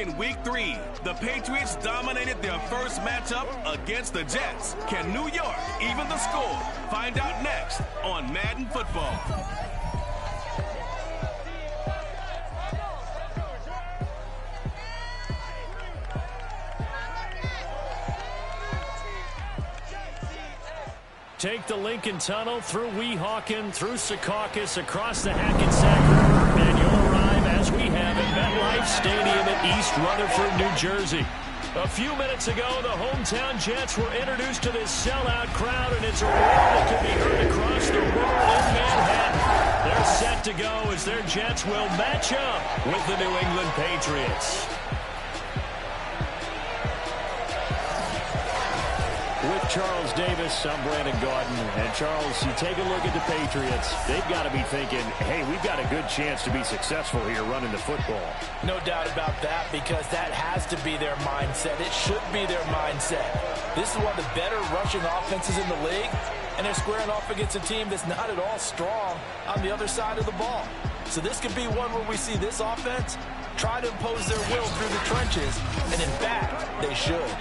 in Week 3. The Patriots dominated their first matchup against the Jets. Can New York even the score? Find out next on Madden Football. Take the Lincoln Tunnel through Weehawken, through Secaucus, across the Hackensack River, and you'll arrive, as we have, at MetLife Stadium in East Rutherford, New Jersey. A few minutes ago, the hometown Jets were introduced to this sellout crowd, and it's a roar that could be heard across the river in Manhattan. They're set to go as their Jets will match up with the New England Patriots. With Charles Davis, I'm Brandon Gaudin. And Charles, you take a look at the Patriots. They've got to be thinking, hey, we've got a good chance to be successful here running the football. No doubt about that, because that has to be their mindset. It should be their mindset. This is one of the better rushing offenses in the league, and they're squaring off against a team that's not at all strong on the other side of the ball. So this could be one where we see this offense try to impose their will through the trenches, and in fact, they should.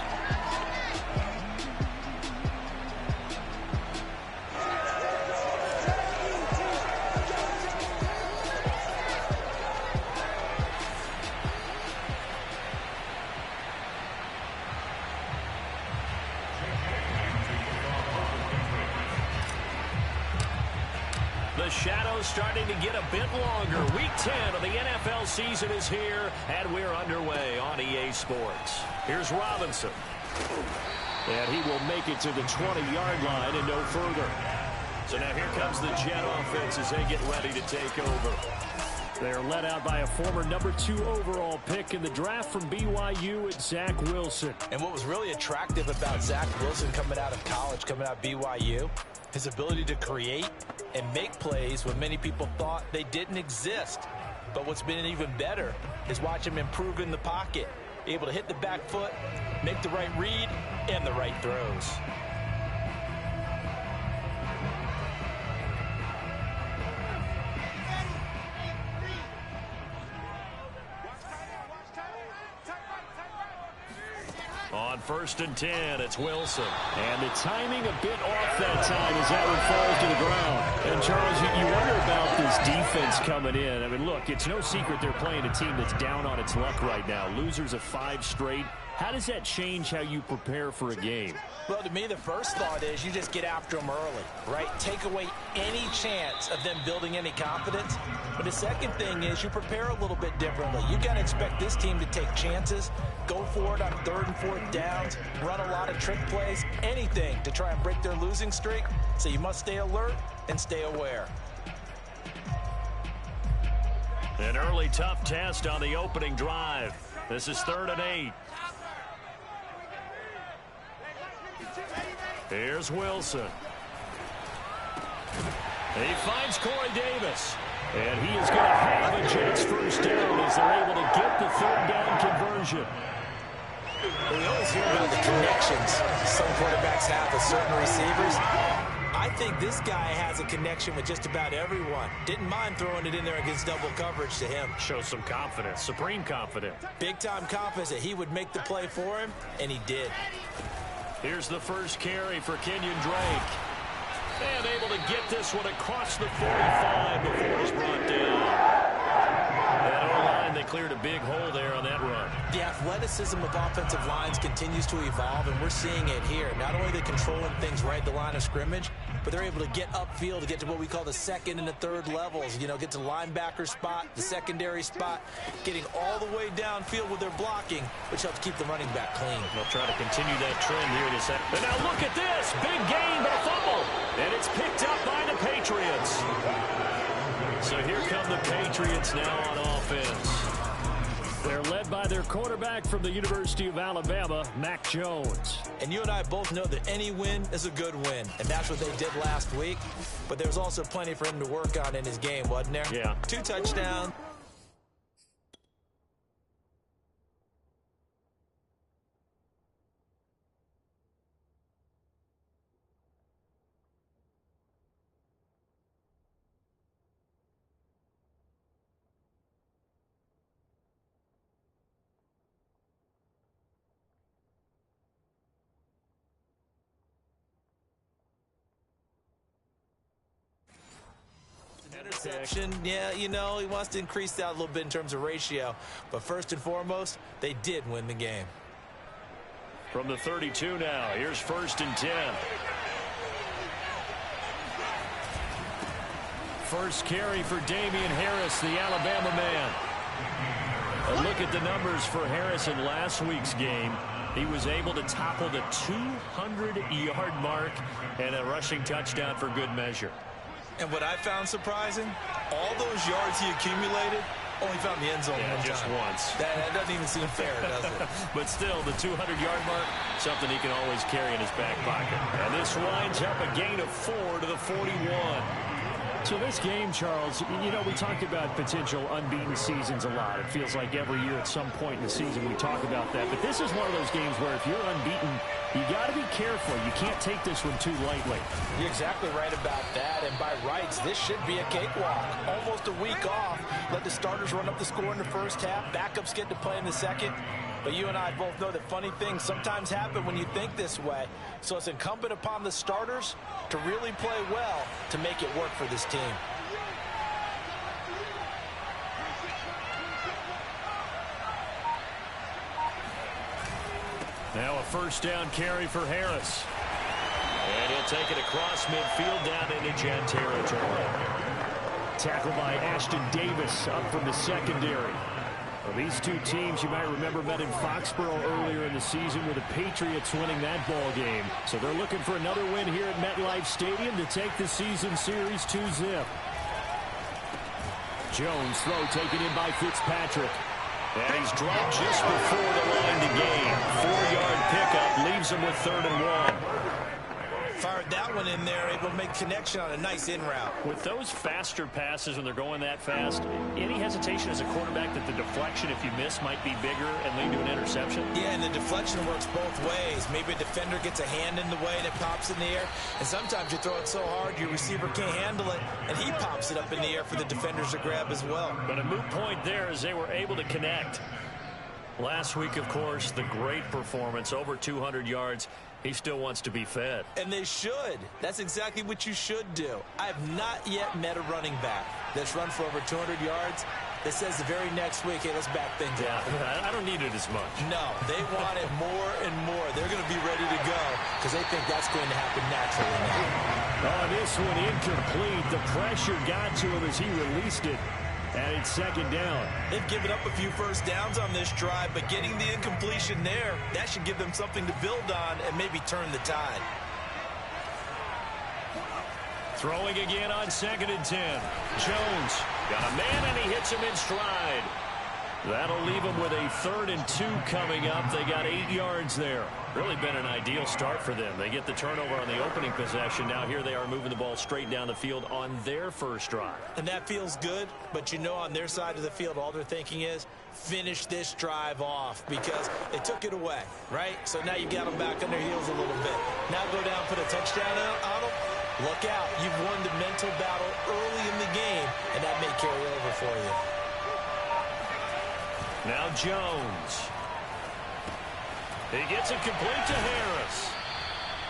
The shadow's starting to get a bit longer. Week 10 of the NFL season is here, and we're underway on EA Sports. Here's Robinson. And he will make it to the 20-yard line and no further. So now here comes the Jet offense as they get ready to take over. They're led out by a former number 2 overall pick in the draft from BYU at Zach Wilson. And what was really attractive about Zach Wilson coming out of college, coming out of BYU, his ability to create and make plays when many people thought they didn't exist. But what's been even better is watch him improve in the pocket, able to hit the back foot, make the right read, and the right throws. On 1st and 10, it's Wilson. And the timing a bit off that time as that one falls to the ground. And, Charles, you wonder about this defense coming in. I mean, look, it's no secret they're playing a team that's down on its luck right now. Losers of 5 straight. How does that change how you prepare for a game? Well, to me, the first thought is you just get after them early, right? Take away any chance of them building any confidence. But the second thing is you prepare a little bit differently. You got to expect this team to take chances, go for it on 3rd and 4th downs, run a lot of trick plays, anything to try and break their losing streak. So you must stay alert and stay aware. An early tough test on the opening drive. This is 3rd and 8. Here's Wilson. He finds Corey Davis. And he is going to have a Jets first down as they're able to get the 3rd down conversion. Well, we always hear about the connections some quarterbacks have with certain receivers. I think this guy has a connection with just about everyone. Didn't mind throwing it in there against double coverage to him. Shows some confidence, supreme confidence. Big-time confidence that he would make the play for him, and he did. Here's the first carry for Kenyon Drake. And able to get this one across the 45 before he's brought down. That O-line, they cleared a big hole there on that run. The athleticism of offensive lines continues to evolve, and we're seeing it here. Not only are they controlling things right at the line of scrimmage, but they're able to get upfield to get to what we call the 2nd and the 3rd levels. You know, get to linebacker spot, the secondary spot, getting all the way downfield with their blocking, which helps keep the running back clean. They'll try to continue that trend here in a second. And now look at this. Big gain, but a fumble. And it's picked up by the Patriots. So here come the Patriots now on offense. They're led by their quarterback from the University of Alabama, Mac Jones. And you and I both know that any win is a good win, and that's what they did last week. But there's also plenty for him to work on in his game, wasn't there? Yeah. 2 touchdowns. interception. Yeah, you know, he wants to increase that a little bit in terms of ratio. But first and foremost, they did win the game. From the 32 now, here's 1st and 10. First carry for Damian Harris, the Alabama man. A look at the numbers for Harris in last week's game. He was able to topple the 200-yard mark and a rushing touchdown for good measure. And what I found surprising, all those yards he accumulated, only found the end zone one just time. once. That doesn't even seem fair, does it? But still, the 200-yard mark, something he can always carry in his back pocket. And this winds up a gain of 4 to the 41. So this game, Charles, you know, we talk about potential unbeaten seasons a lot. It feels like every year at some point in the season we talk about that. But this is one of those games where if you're unbeaten, you got to be careful. You can't take this one too lightly. You're exactly right about that. And by rights, this should be a cakewalk. Almost a week off. Let the starters run up the score in the first half. Backups get to play in the second. But you and I both know that funny things sometimes happen when you think this way. So it's incumbent upon the starters to really play well to make it work for this team. Now a first down carry for Harris. And he'll take it across midfield down into Jet territory. Tackled by Ashton Davis up from the secondary. Well, these two teams, you might remember, met in Foxborough earlier in the season with the Patriots winning that ball game. So they're looking for another win here at MetLife Stadium to take the season series 2-zip. Jones throw taken in by Fitzpatrick. And he's dropped just before the line to gain. 4-yard pickup leaves him with 3rd and 1. Fired that one in there, able to make connection on a nice in route. With those faster passes when they're going that fast, any hesitation as a quarterback that the deflection, if you miss, might be bigger and lead to an interception? Yeah, and the deflection works both ways. Maybe a defender gets a hand in the way and it pops in the air. And sometimes you throw it so hard your receiver can't handle it, and he pops it up in the air for the defenders to grab as well. But a moot point there as they were able to connect. Last week, of course, the great performance, over 200 yards. He still wants to be fed. And they should. That's exactly what you should do. I have not yet met a running back that's run for over 200 yards that says the very next week, hey, let's back things up. I don't need it as much. No, they want it more and more. They're going to be ready to go because they think that's going to happen naturally now. Oh, this one incomplete. The pressure got to him as he released it. And it's 2nd down. They've given up a few first downs on this drive, but getting the incompletion there, that should give them something to build on and maybe turn the tide. Throwing again on 2nd and 10. Jones got a man, and he hits him in stride. That'll leave him with a 3rd and 2 coming up. They got 8 yards there. Really been an ideal start for them. They get the turnover on the opening possession. Now here they are moving the ball straight down the field on their first drive. And that feels good, but you know on their side of the field all they're thinking is finish this drive off because they took it away, right? So now you got them back on their heels a little bit. Now go down, put a touchdown on them. Look out. You've won the mental battle early in the game, and that may carry over for you. Now Jones. He gets it complete to Harris.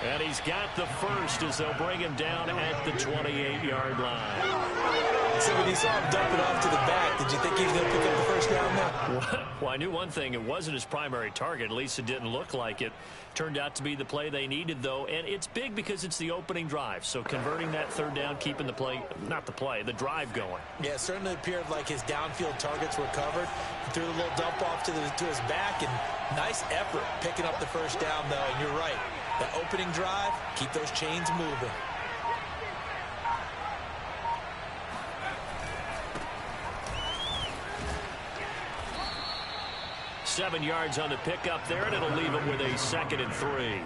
And he's got the first as they'll bring him down at the 28-yard line. So when you saw him dump it off to the back, did you think he was going to pick up the first down there? Well, I knew one thing. It wasn't his primary target. At least it didn't look like it. Turned out to be the play they needed, though. And it's big because it's the opening drive. So converting that 3rd down, keeping the play, not the play, the drive going. Yeah, it certainly appeared like his downfield targets were covered. He threw a little dump off to his back, and nice effort picking up the first down, though. And you're right. That opening drive, keep those chains moving. Seven yards on the pickup there, and it'll leave him with a 2nd and 3.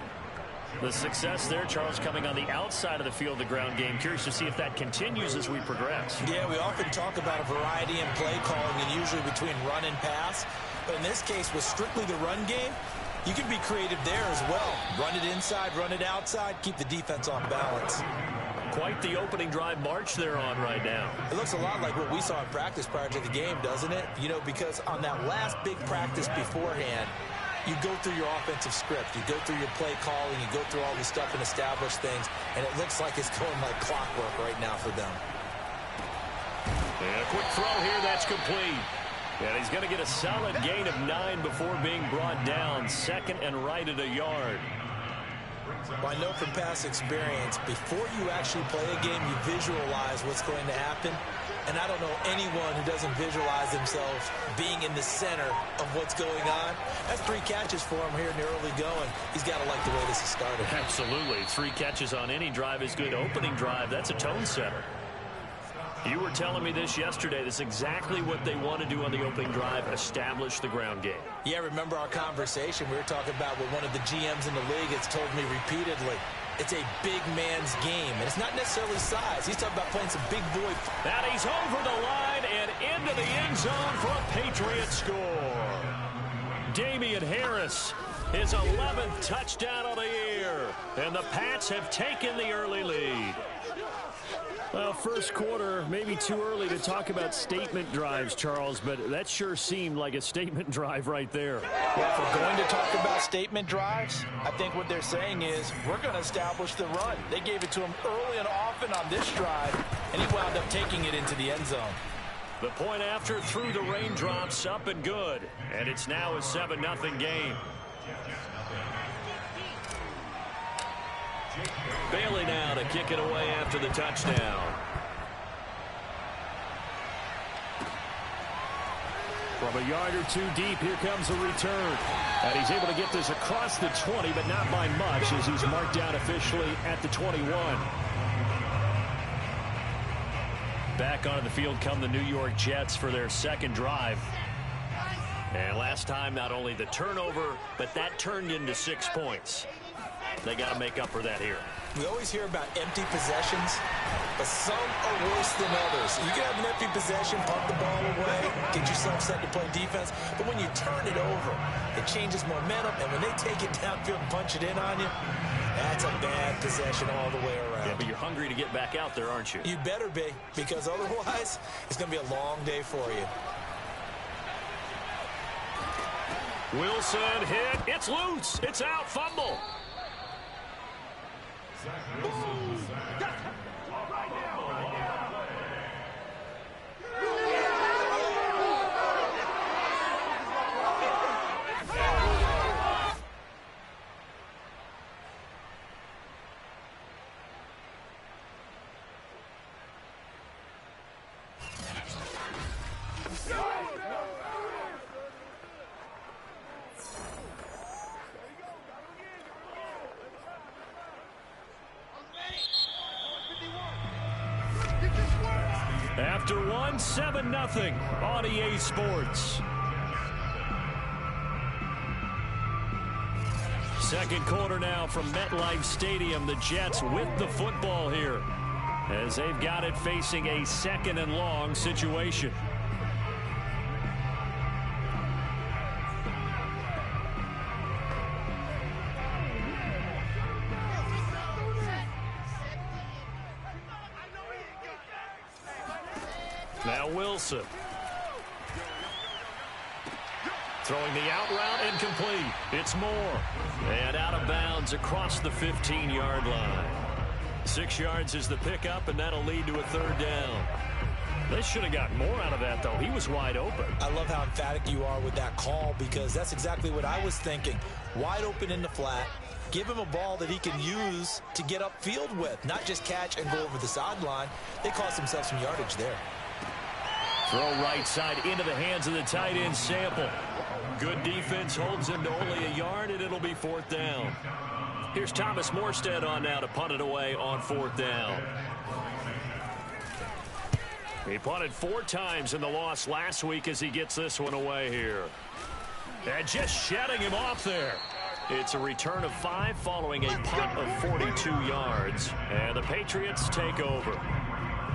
The success there, Charles, coming on the outside of the field, the ground game. Curious to see if that continues as we progress. Yeah, we often talk about a variety in play calling and usually between run and pass. But in this case, with strictly the run game, you can be creative there as well. Run it inside, run it outside, keep the defense off balance. Quite the opening drive march they're on right now. It looks a lot like what we saw in practice prior to the game, doesn't it? You know, because on that last big practice beforehand, you go through your offensive script, you go through your play calling, you go through all this stuff and establish things, and it looks like it's going like clockwork right now for them. And a quick throw here, that's complete. And he's going to get a solid gain of 9 before being brought down. Second and right at a yard. Well, I know from past experience, before you actually play a game, you visualize what's going to happen. And I don't know anyone who doesn't visualize themselves being in the center of what's going on. That's 3 catches for him here in the early going. He's got to like the way this has started. Absolutely. 3 catches on any drive is good. Opening drive, that's a tone setter. You were telling me this yesterday. This is exactly what they want to do on the opening drive, establish the ground game. Yeah, remember our conversation? We were talking about what one of the GMs in the league has told me repeatedly. It's a big man's game, and it's not necessarily size. He's talking about playing some big boy. And he's over the line and into the end zone for a Patriot score. Damian Harris, his 11th touchdown of the year, and the Pats have taken the early lead. Well, first quarter, maybe too early to talk about statement drives, Charles, but that sure seemed like a statement drive right there. Well, if we're going to talk about statement drives, I think what they're saying is we're going to establish the run. They gave it to him early and often on this drive, and he wound up taking it into the end zone. The point after through the raindrops, up and good, and it's now a 7-0 game. Bailey now to kick it away after the touchdown. From a yard or 2 deep, here comes a return. And he's able to get this across the 20, but not by much, as he's marked down officially at the 21. Back onto the field come the New York Jets for their second drive. And last time, not only the turnover, but that turned into 6 points. They got to make up for that here. We always hear about empty possessions, but some are worse than others. You can have an empty possession, pump the ball away, get yourself set to play defense, but when you turn it over, it changes momentum, and when they take it downfield and punch it in on you, that's a bad possession all the way around. Yeah, but you're hungry to get back out there, aren't you? You better be, because otherwise, it's going to be a long day for you. Wilson hit. It's loose. It's out. Fumble. After 7-0 on EA Sports. Second quarter now from MetLife Stadium. The Jets with the football here as they've got it facing a 2nd and long situation. Now Wilson. Throwing the out route incomplete. It's Moore. And out of bounds across the 15-yard line. 6 yards is the pickup, and that'll lead to a 3rd down. They should have got more out of that, though. He was wide open. I love how emphatic you are with that call, because that's exactly what I was thinking. Wide open in the flat. Give him a ball that he can use to get upfield with, not just catch and go over the sideline. They cost themselves some yardage there. Throw right side into the hands of the tight end, Sample. Good defense holds him to only a yard, and it'll be 4th down. Here's Thomas Morstead on now to punt it away on 4th down. He punted 4 times in the loss last week as he gets this one away here. And just shedding him off there. It's a return of 5 following a punt of 42 yards. And the Patriots take over.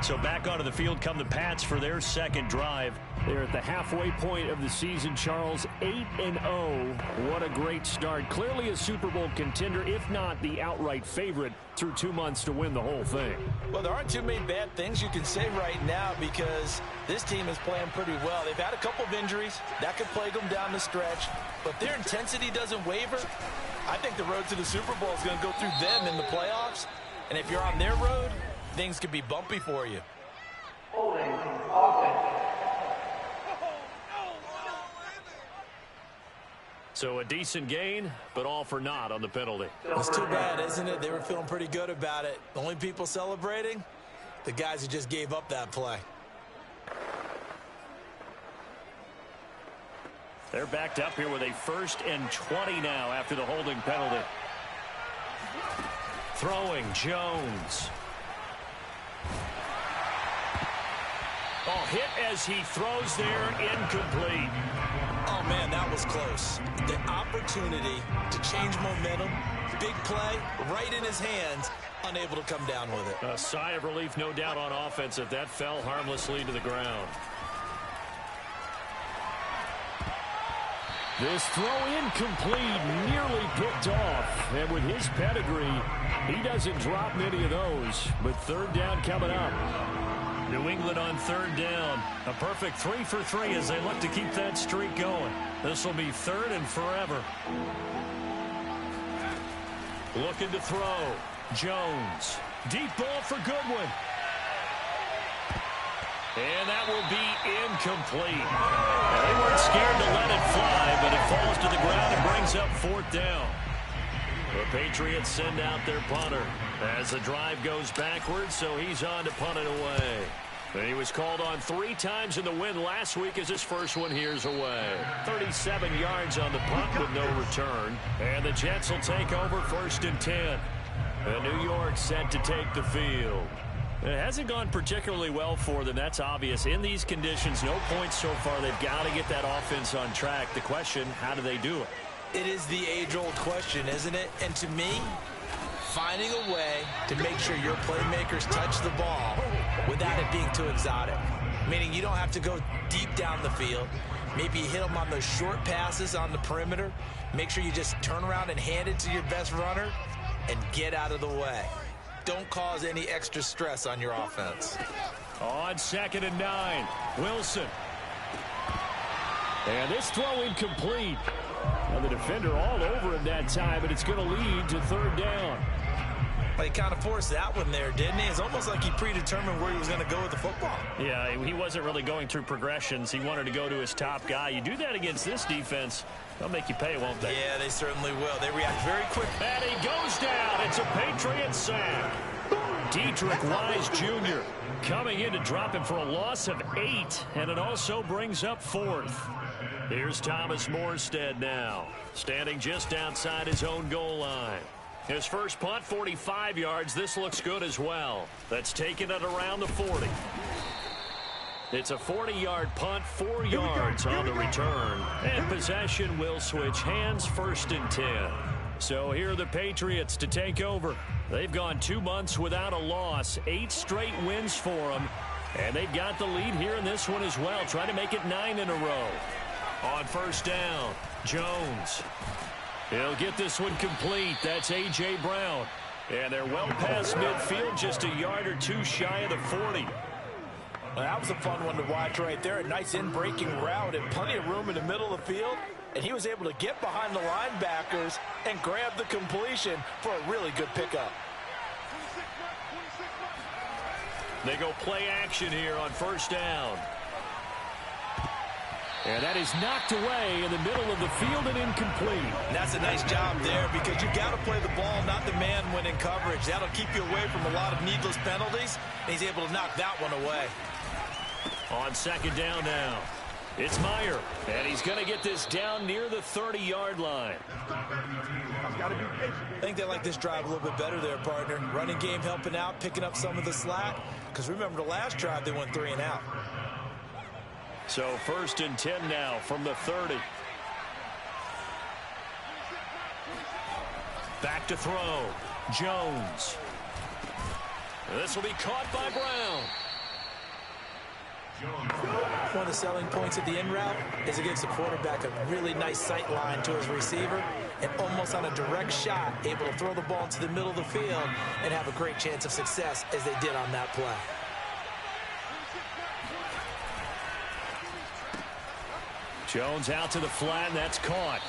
So back onto the field come the Pats for their second drive. They're at the halfway point of the season, Charles. 8-0. What a great start. Clearly a Super Bowl contender, if not the outright favorite, through 2 months to win the whole thing. Well, there aren't too many bad things you can say right now, because this team is playing pretty well. They've had a couple of injuries. That could plague them down the stretch. But their intensity doesn't waver. I think the road to the Super Bowl is going to go through them in the playoffs. And if you're on their road, things could be bumpy for you. So a decent gain, but all for naught on the penalty. It's too bad, isn't it? They were feeling pretty good about it. The only people celebrating, the guys who just gave up that play. They're backed up here with a 1st and 20 now after the holding penalty. Throwing, Jones. Oh, hit as he throws there, incomplete. Oh, man, that was close. The opportunity to change momentum, big play, right in his hands, unable to come down with it. A sigh of relief, no doubt, on offense if that fell harmlessly to the ground. This throw incomplete, nearly picked off. And with his pedigree, he doesn't drop many of those. But 3rd down coming up. New England on 3rd down. A perfect 3 for 3 as they look to keep that streak going. This will be 3rd and forever. Looking to throw. Jones. Deep ball for Goodwin. And that will be incomplete. They weren't scared to let it fly, but it falls to the ground and brings up 4th down. The Patriots send out their punter as the drive goes backwards, so he's on to punt it away. And he was called on 3 times in the win last week as his first one here's away. 37 yards on the punt with no return. And the Jets will take over 1st and 10. And New York set to take the field. It hasn't gone particularly well for them. That's obvious. In these conditions, no points so far. They've got to get that offense on track. The question, how do they do it? It is the age-old question, isn't it? And to me, finding a way to make sure your playmakers touch the ball without it being too exotic. Meaning you don't have to go deep down the field. Maybe you hit them on those short passes on the perimeter. Make sure you just turn around and hand it to your best runner and get out of the way. Don't cause any extra stress on your offense. On 2nd and 9, Wilson. And this throw incomplete. And the defender all over him that time, but it's going to lead to 3rd down. Well, he kind of forced that one there, didn't he? It's almost like he predetermined where he was going to go with the football. Yeah, he wasn't really going through progressions. He wanted to go to his top guy. You do that against this defense, they'll make you pay, won't they? Yeah, they certainly will. They react very quick. And he goes down. It's a Patriot sack. Dietrich Wise Jr. coming in to drop him for a loss of 8, and it also brings up 4th. Here's Thomas Morstead now, standing just outside his own goal line. His first punt, 45 yards. This looks good as well. That's taken it around the 40. It's a 40-yard punt, 4 yards on the return. And possession will switch hands, 1st and 10. So here are the Patriots to take over. They've gone 2 months without a loss, 8 straight wins for them. And they've got the lead here in this one as well, trying to make it 9 in a row. On 1st down, Jones. He'll get this one complete. That's A.J. Brown. And they're well past midfield, just a yard or 2 shy of the 40. Well, that was a fun one to watch right there. A nice in-breaking route and plenty of room in the middle of the field. And he was able to get behind the linebackers and grab the completion for a really good pickup. They go play action here on 1st down. And that is knocked away in the middle of the field and incomplete. And that's a nice job there because you've got to play the ball, not the man when in coverage. That'll keep you away from a lot of needless penalties. And he's able to knock that one away. On 2nd down now, it's Meyer. And he's going to get this down near the 30-yard line. I think they like this drive a little bit better there, partner. Running game helping out, picking up some of the slack. Because remember, the last drive they went 3 and out. So 1st and 10 now from the 30. Back to throw. Jones. This will be caught by Brown. One of the selling points of the in route is it gives the quarterback a really nice sight line to his receiver and almost on a direct shot able to throw the ball into the middle of the field and have a great chance of success as they did on that play. Jones out to the flat, and that's caught.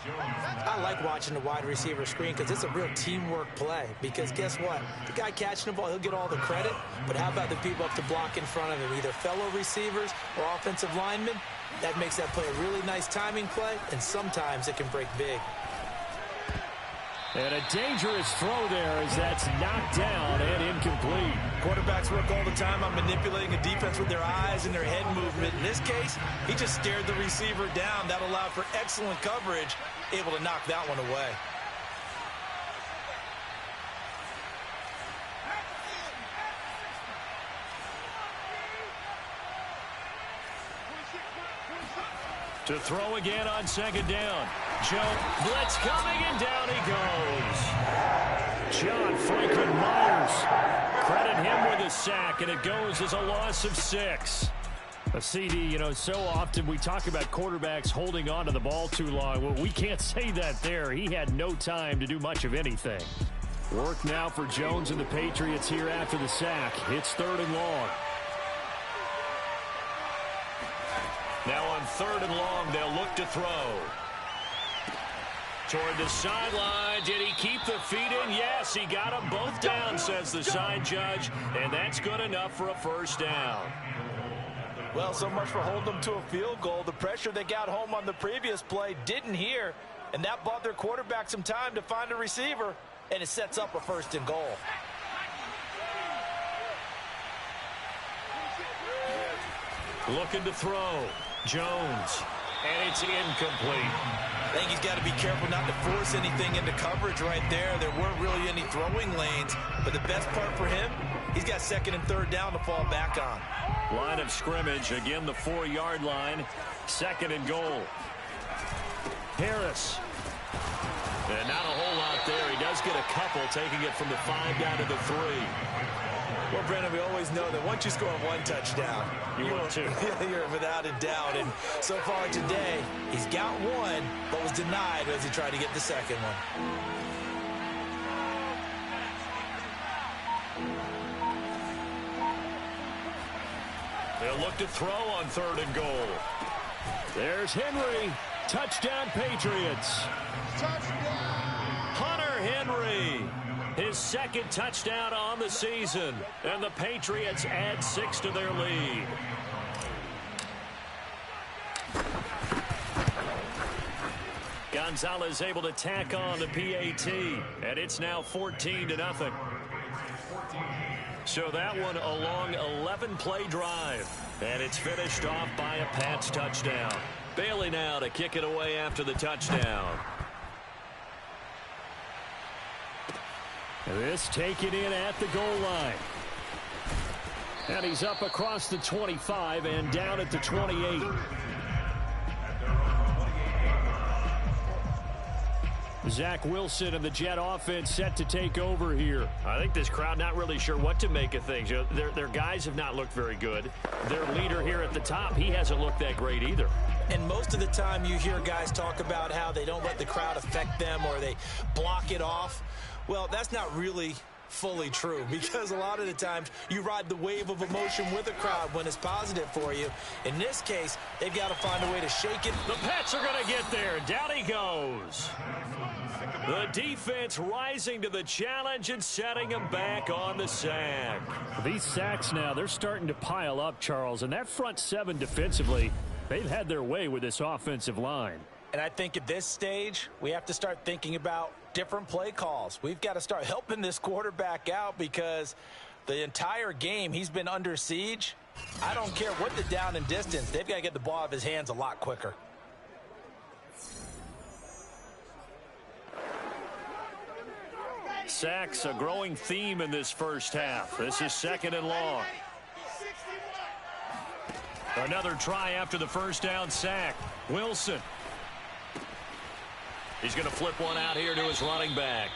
I like watching the wide receiver screen because it's a real teamwork play. Because guess what? The guy catching the ball, he'll get all the credit. But how about the people up to block in front of him, either fellow receivers or offensive linemen? That makes that play a really nice timing play, and sometimes it can break big. And a dangerous throw there as that's knocked down and incomplete. Quarterbacks work all the time on manipulating a defense with their eyes and their head movement. In this case, he just stared the receiver down. That allowed for excellent coverage, able to knock that one away. To throw again on second down. Joe, blitz coming, and down he goes. John Franklin Myers. Credit him with a sack, and it goes as a loss of 6. A CD, you know, so often we talk about quarterbacks holding on to the ball too long. Well, we can't say that there. He had no time to do much of anything. Work now for Jones and the Patriots here after the sack. It's 3rd and long. Now on 3rd and long, they'll look to throw. Toward the sideline. Did he keep the feet in? Yes, he got them both down, says the side judge. And that's good enough for a first down. Well, so much for holding them to a field goal. The pressure they got home on the previous play didn't hear, and that bought their quarterback some time to find a receiver, and it sets up a 1st and goal. Looking to throw. Jones. And it's incomplete. I think he's got to be careful not to force anything into coverage right there. There weren't really any throwing lanes, but the best part for him, he's got 2nd and 3rd down to fall back on. Line of scrimmage, again the 4-yard line. 2nd and goal. Harris. And not a whole lot there. He does get a couple, taking it from the 5 down to the 3. Well, Brendan, we always know that once you score 1 touchdown, you're without a doubt. And so far today, he's got 1, but was denied as he tried to get the 2nd one. They'll look to throw on 3rd and goal. There's Henry. Touchdown, Patriots. Hunter Henry. His 2nd touchdown on the season. And the Patriots add 6 to their lead. Gonzalez able to tack on the PAT. And it's now 14-0. So that one a long 11-play drive. And it's finished off by a Pats touchdown. Bailey now to kick it away after the touchdown. This taken in at the goal line. And he's up across the 25 and down at the 28. Zach Wilson and the Jet offense set to take over here. I think this crowd not really sure what to make of things. You know, their guys have not looked very good. Their leader here at the top, he hasn't looked that great either. And most of the time you hear guys talk about how they don't let the crowd affect them or they block it off. Well, that's not really fully true, because a lot of the times you ride the wave of emotion with a crowd when it's positive for you. In this case, they've got to find a way to shake it. The Pats are going to get there. Down he goes. The defense rising to the challenge and setting him back on the sack. These sacks now, they're starting to pile up, Charles, and that front 7 defensively, they've had their way with this offensive line. And I think at this stage, we have to start thinking about different play calls. We've got to start helping this quarterback out because the entire game he's been under siege. I don't care what the down and distance. They've got to get the ball out of his hands a lot quicker. Sacks, a growing theme in this first half. This is 2nd and long. Another try after the first down sack. Wilson. He's going to flip one out here to his running back.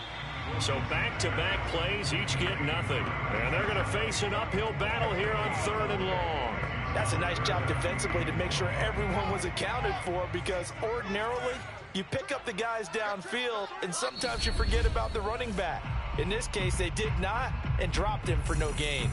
So back-to-back plays, each get nothing. And they're going to face an uphill battle here on 3rd and long. That's a nice job defensively to make sure everyone was accounted for, because ordinarily you pick up the guys downfield and sometimes you forget about the running back. In this case, they did not and dropped him for no gain.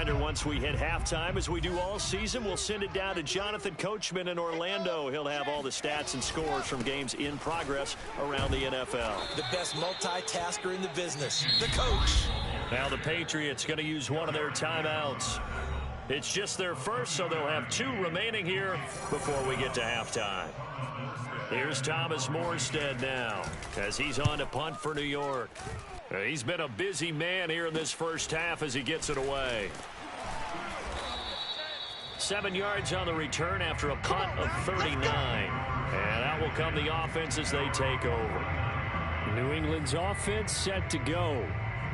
reminder, once we hit halftime, as we do all season, we'll send it down to Jonathan Coachman in Orlando. He'll have all the stats and scores from games in progress around the NFL. The best multitasker in the business, the coach. Now the Patriots going to use one of their timeouts. It's just their first, so they'll have 2 remaining here before we get to halftime. Here's Thomas Morstead now as he's on to punt for New York. He's been a busy man here in this first half as he gets it away. 7 yards on the return after a punt of 39. And out will come the offense as they take over. New England's offense set to go.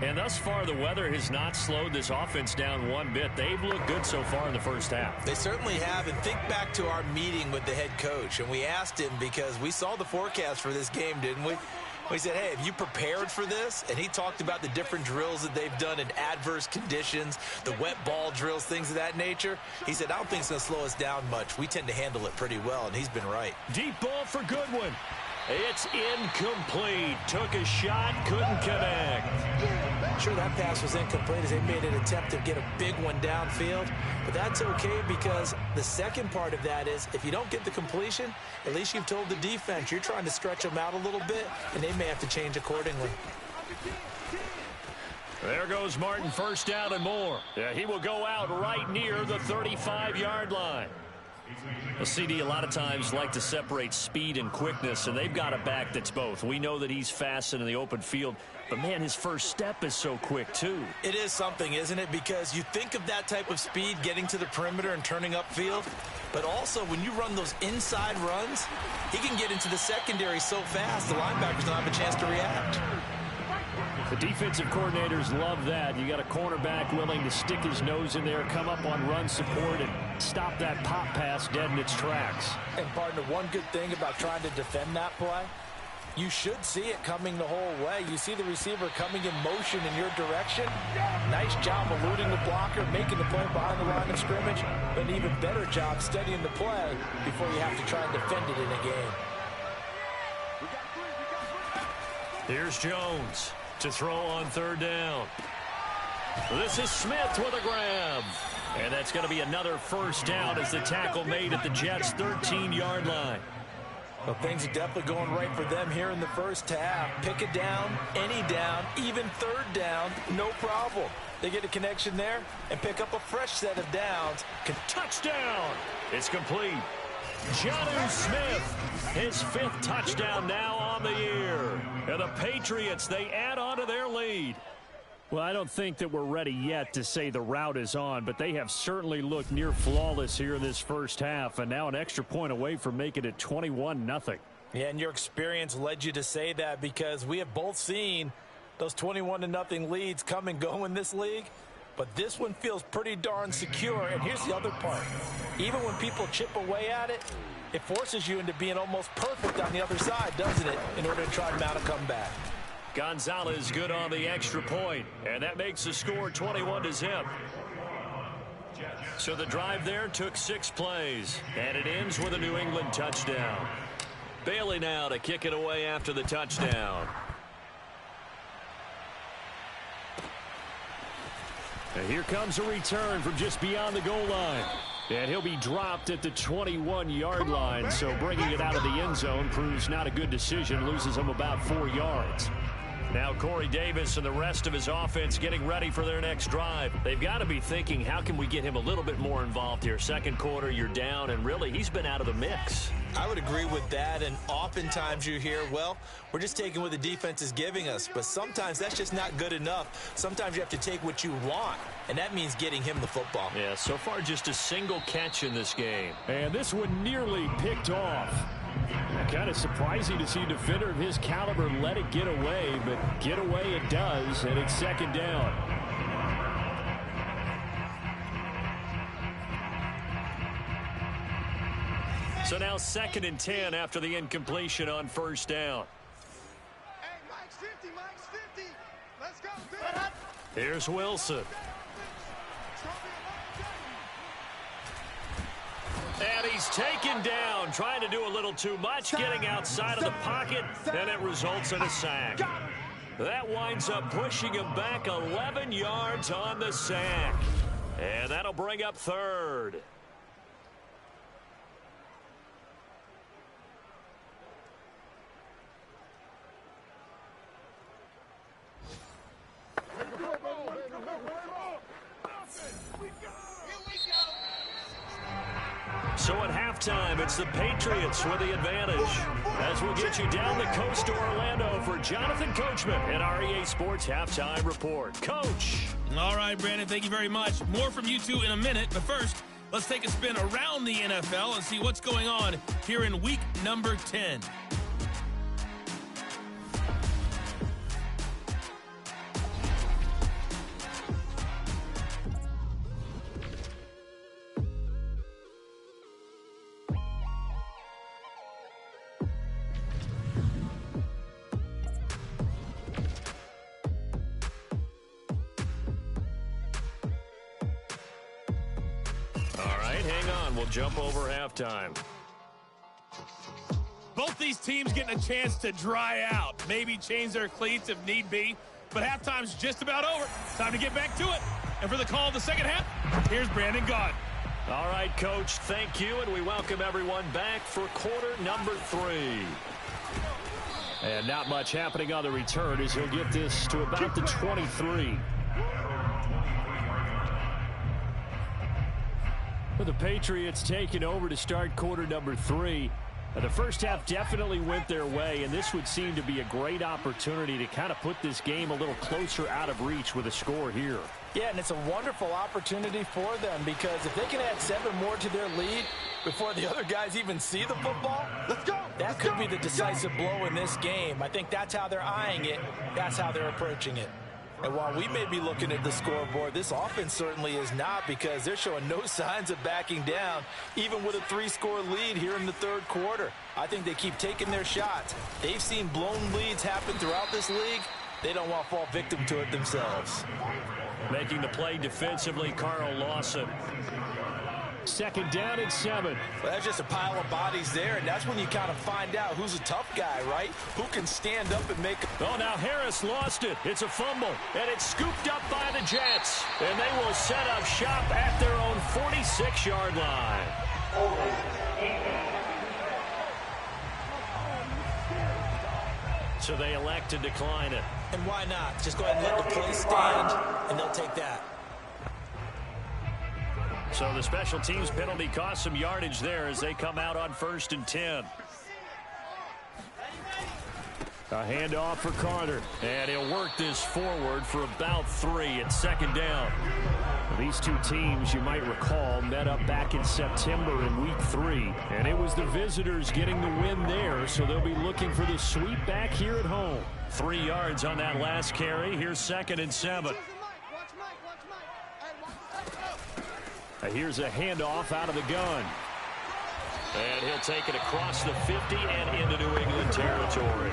And thus far, the weather has not slowed this offense down one bit. They've looked good so far in the first half. They certainly have. And think back to our meeting with the head coach. And we asked him, because we saw the forecast for this game, didn't we? We said, hey, have you prepared for this? And he talked about the different drills that they've done in adverse conditions, the wet ball drills, things of that nature. He said, I don't think it's going to slow us down much. We tend to handle it pretty well, and he's been right. Deep ball for Goodwin. It's incomplete. Took a shot, couldn't connect. Sure, that pass was incomplete as they made an attempt to get a big one downfield. But that's okay, because the second part of that is if you don't get the completion, at least you've told the defense you're trying to stretch them out a little bit, and they may have to change accordingly. There goes Martin, first down and more. Yeah, he will go out right near the 35-yard line. Well, CD, a lot of times like to separate speed and quickness, and they've got a back that's both. We know that he's fast in the open field, but, man, his first step is so quick, too. It is something, isn't it? Because you think of that type of speed getting to the perimeter and turning upfield, but also when you run those inside runs, he can get into the secondary so fast the linebackers don't have a chance to react. The defensive coordinators love that. You got a cornerback willing to stick his nose in there, come up on run support, and stop that pop pass dead in its tracks. And, partner, one good thing about trying to defend that play, you should see it coming the whole way. You see the receiver coming in motion in your direction. Nice job eluding the blocker, making the play behind the line of scrimmage, but an even better job studying the play before you have to try and defend it in a game. Here's Jones to throw on third down. This is Smith with a grab. And that's going to be another first down as the tackle made at the Jets' 13-yard line. Well, things are definitely going right for them here in the first half. Pick it down, any down, even third down, no problem. They get a connection there and pick up a fresh set of downs. Touchdown! It's complete. Jonnu Smith, his 5th touchdown now on the year. And the Patriots, they add on to their lead. Well, I don't think that we're ready yet to say the route is on, but they have certainly looked near flawless here in this first half, and now an extra point away from making it 21-0. Yeah, and your experience led you to say that, because we have both seen those 21-0 leads come and go in this league. But this one feels pretty darn secure. And here's the other part. Even when people chip away at it, it forces you into being almost perfect on the other side, doesn't it, in order to try to mount a comeback. Gonzalez good on the extra point, and that makes the score 21-0. So the drive there took 6 plays, and it ends with a New England touchdown. Bailey now to kick it away after the touchdown. And here comes a return from just beyond the goal line. And he'll be dropped at the 21-yard line, so bringing it out of the end zone proves not a good decision, loses him about 4 yards. Now Corey Davis and the rest of his offense getting ready for their next drive. They've got to be thinking, how can we get him a little bit more involved here? Second quarter, you're down, and really, he's been out of the mix. I would agree with that, and oftentimes you hear, well, we're just taking what the defense is giving us. But sometimes that's just not good enough. Sometimes you have to take what you want, and that means getting him the football. Yeah, so far just a single catch in this game. And this one nearly picked off. Kind of surprising to see a defender of his caliber let it get away, but get away it does, and it's second down. So now 2nd and 10 after the incompletion on first down. Hey, Mike's 50, Mike's 50. Let's go. Here's Wilson. And he's taken down, trying to do a little too much, getting outside of the pocket, and it results in a sack. That winds up pushing him back 11 yards on the sack. They'll bring up third. So at halftime, it's the Patriots with the advantage. As we'll get you down the coast to Orlando for Jonathan Coachman at our EA Sports Halftime Report. Coach. All right, Brandon, thank you very much. More from you two in a minute, but first, let's take a spin around the NFL and see what's going on here in week number 10. We'll jump over halftime. Both these teams getting a chance to dry out, maybe change their cleats if need be, but halftime's just about over. Time to get back to it. And for the call of the second half, here's Brandon Gaudin. All right, Coach, thank you, and we welcome everyone back for quarter number 3. And not much happening on the return as he'll get this to about the 23. With the Patriots taking over to start quarter number 3. The first half definitely went their way, and this would seem to be a great opportunity to kind of put this game a little closer out of reach with a score here. Yeah, and it's a wonderful opportunity for them because if they can add 7 more to their lead before the other guys even see the football, that could be the decisive blow in this game. I think that's how they're eyeing it. That's how they're approaching it. And while we may be looking at the scoreboard, this offense certainly is not because they're showing no signs of backing down, even with a 3-score lead here in the third quarter. I think they keep taking their shots. They've seen blown leads happen throughout this league. They don't want to fall victim to it themselves. Making the play defensively, Carl Lawson. Second down and 7. Well, that's just a pile of bodies there, and that's when you kind of find out who's a tough guy, right? Who can stand up and make a... Oh, now Harris lost it. It's a fumble, and it's scooped up by the Jets. And they will set up shop at their own 46-yard line. So they elect to decline it. And why not? Just go ahead and let the play stand, and they'll take that. So the special teams penalty cost some yardage there as they come out on 1st and 10. A handoff for Carter. And he'll work this forward for about 3 at 2nd down. These two teams, you might recall, met up back in September in week 3. And it was the visitors getting the win there, so they'll be looking for the sweep back here at home. 3 yards on that last carry. Here's 2nd and 7. Here's a handoff out of the gun. And he'll take it across the 50 and into New England territory.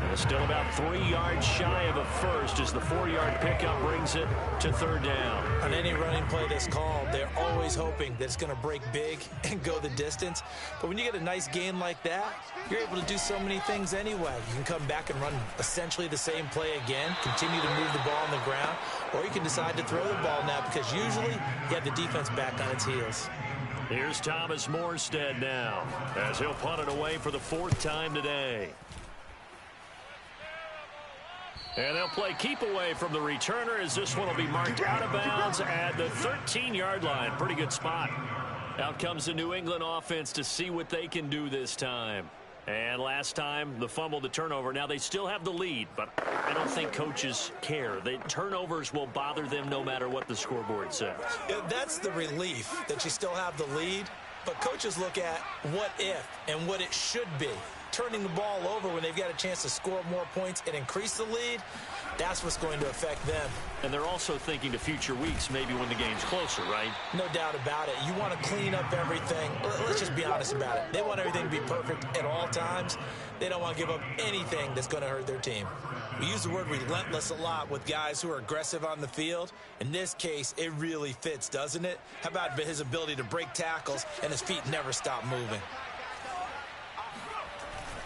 And it's still about 3 yards shy of a first as the 4-yard pickup brings it to 3rd down. On any running play that's called, they're always hoping that it's going to break big and go the distance. But when you get a nice gain like that, you're able to do so many things anyway. You can come back and run essentially the same play again, continue to move the ball on the ground, or you can decide to throw the ball now because usually you have the defense back on its heels. Here's Thomas Morstead now as he'll punt it away for the 4th time today. And they'll play keep away from the returner as this one will be marked out of bounds at the 13-yard line. Pretty good spot. Out comes the New England offense to see what they can do this time. And last time, the fumble, the turnover. Now, they still have the lead, but I don't think coaches care. The turnovers will bother them no matter what the scoreboard says. Yeah, that's the relief that you still have the lead, but coaches look at what if and what it should be. Turning the ball over when they've got a chance to score more points and increase the lead, that's what's going to affect them. And they're also thinking to future weeks, maybe when the game's closer, right? No doubt about it. You want to clean up everything. Let's just be honest about it. They want everything to be perfect at all times. They don't want to give up anything that's going to hurt their team. We use the word relentless a lot with guys who are aggressive on the field. In this case, it really fits, doesn't it? How about his ability to break tackles and his feet never stop moving?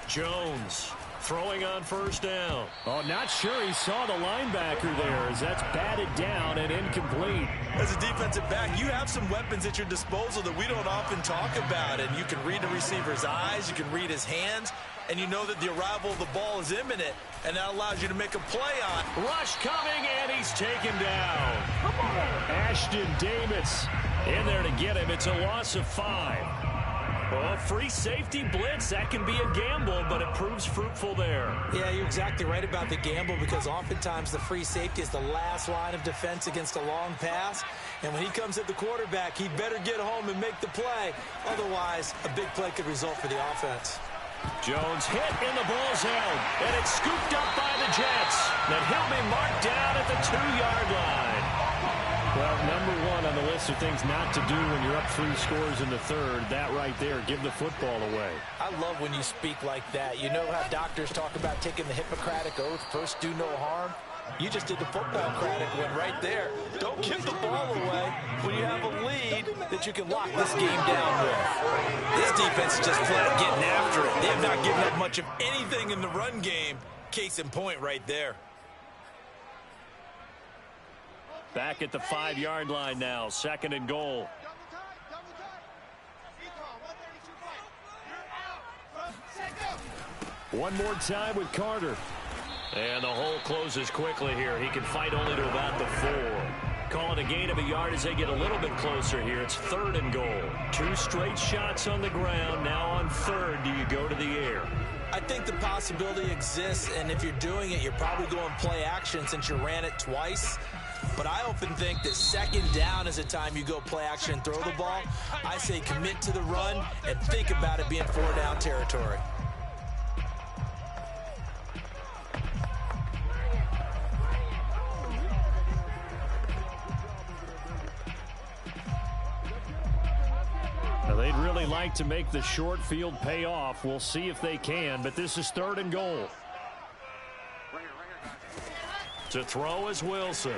Jones throwing on first down. Oh, not sure he saw the linebacker there, as that's batted down and incomplete. As a defensive back, you have some weapons at your disposal that we don't often talk about, and you can read the receiver's eyes, you can read his hands, and you know that the arrival of the ball is imminent, and that allows you to make a play on. Rush coming, and he's taken down. Ashton Davis in there to get him. It's a loss of 5. Well, free safety blitz, that can be a gamble, but it proves fruitful there. Yeah, you're exactly right about the gamble, because oftentimes the free safety is the last line of defense against a long pass. And when he comes at the quarterback, he better get home and make the play. Otherwise, a big play could result for the offense. Jones hit and the ball's held, and it's scooped up by the Jets. Then he'll be marked down at the 2-yard line. Well, number 1 on the list of things not to do when you're up 3 scores in the third. That right there, give the football away. I love when you speak like that. You know how doctors talk about taking the Hippocratic Oath, first do no harm? You just did the football-cratic one right there. Don't give the ball away when you have a lead that you can lock this game down with. This defense is just flat getting after it. They have not given up much of anything in the run game. Case in point right there. Back at the 5-yard line now, 2nd and goal. One more time with Carter. And the hole closes quickly here. He can fight only to about the 4. Calling a gain of a yard as they get a little bit closer here. It's 3rd and goal. 2 straight shots on the ground. Now on 3rd, do you go to the air? I think the possibility exists, and if you're doing it, you're probably going play action since you ran it twice. But I often think that 2nd down is a time you go play action and throw the ball. I say commit to the run and think about it being 4-down territory. Now, they'd really like to make the short field pay off. We'll see if they can, but this is 3rd and goal. To throw is Wilson.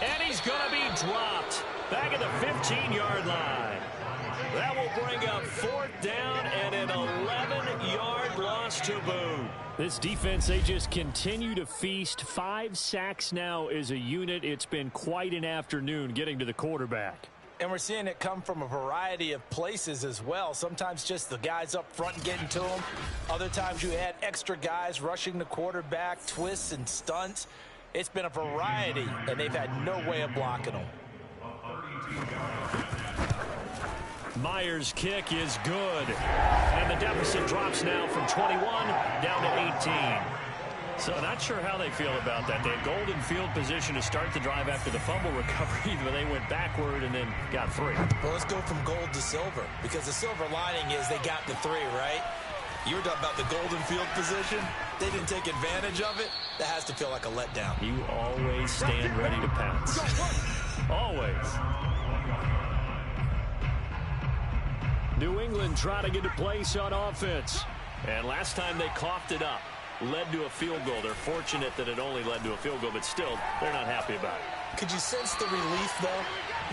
And he's going to be dropped back at the 15-yard line. That will bring up 4th down and an 11-yard loss to boot. This defense, they just continue to feast. 5 sacks now as a unit. It's been quite an afternoon getting to the quarterback. And we're seeing it come from a variety of places as well. Sometimes just the guys up front getting to them. Other times you add extra guys rushing the quarterback, twists and stunts. It's been a variety, and they've had no way of blocking them. Myers' kick is good. And the deficit drops now from 21 down to 18. So not sure how they feel about that. They had golden field position to start the drive after the fumble recovery, but they went backward and then got 3. Well, let's go from gold to silver, because the silver lining is they got the 3, right? You were talking about the golden field position. They didn't take advantage of it. That has to feel like a letdown. You always stand ready to pounce. Always. New England trying to get a place on offense. And last time they coughed it up, led to a field goal. They're fortunate that it only led to a field goal, but still, they're not happy about it. Could you sense the relief, though,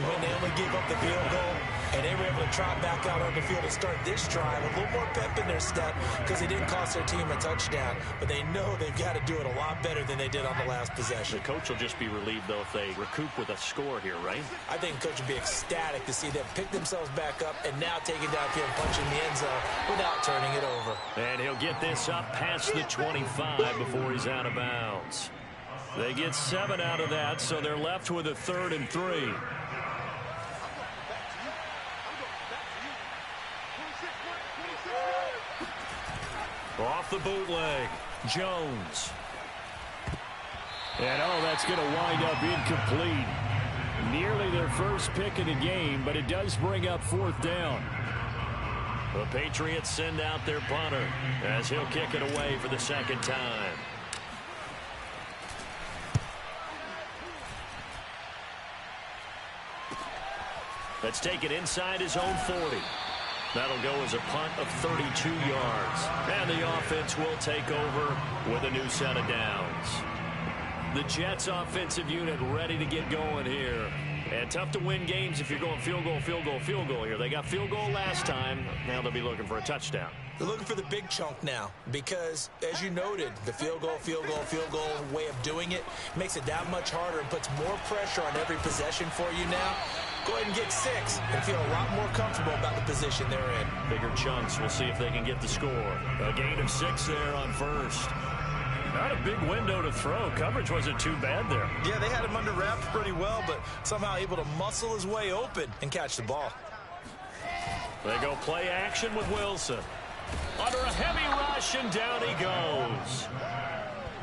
when they only gave up the field goal and they were able to trot back out on the field and start this drive? A little more pep in their step because they didn't cost their team a touchdown, but they know they've got to do it a lot better than they did on the last possession. The coach will just be relieved, though, if they recoup with a score here, right? I think the coach would be ecstatic to see them pick themselves back up and now take it downfield and punch in the end zone without turning it over. And he'll get this up past the 25 before he's out of bounds. They get 7 out of that, so they're left with a 3rd and 3. Off the bootleg, Jones. And that's going to wind up incomplete. Nearly their first pick of the game, but it does bring up 4th down. The Patriots send out their punter as he'll kick it away for the 2nd time. Let's take it inside his own 40. That'll go as a punt of 32 yards. And the offense will take over with a new set of downs. The Jets offensive unit ready to get going here. And tough to win games if you're going field goal, field goal, field goal here. They got field goal last time. Now they'll be looking for a touchdown. They're looking for the big chunk now because, as you noted, the field goal way of doing it makes it that much harder and puts more pressure on every possession for you now. Go ahead and get 6 and feel a lot more comfortable about the position they're in. Bigger chunks. We'll see if they can get the score. A gain of 6 there on first. Not a big window to throw. Coverage wasn't too bad there. Yeah, they had him under wraps pretty well, but somehow able to muscle his way open and catch the ball. They go play action with Wilson. Under a heavy rush, and down he goes.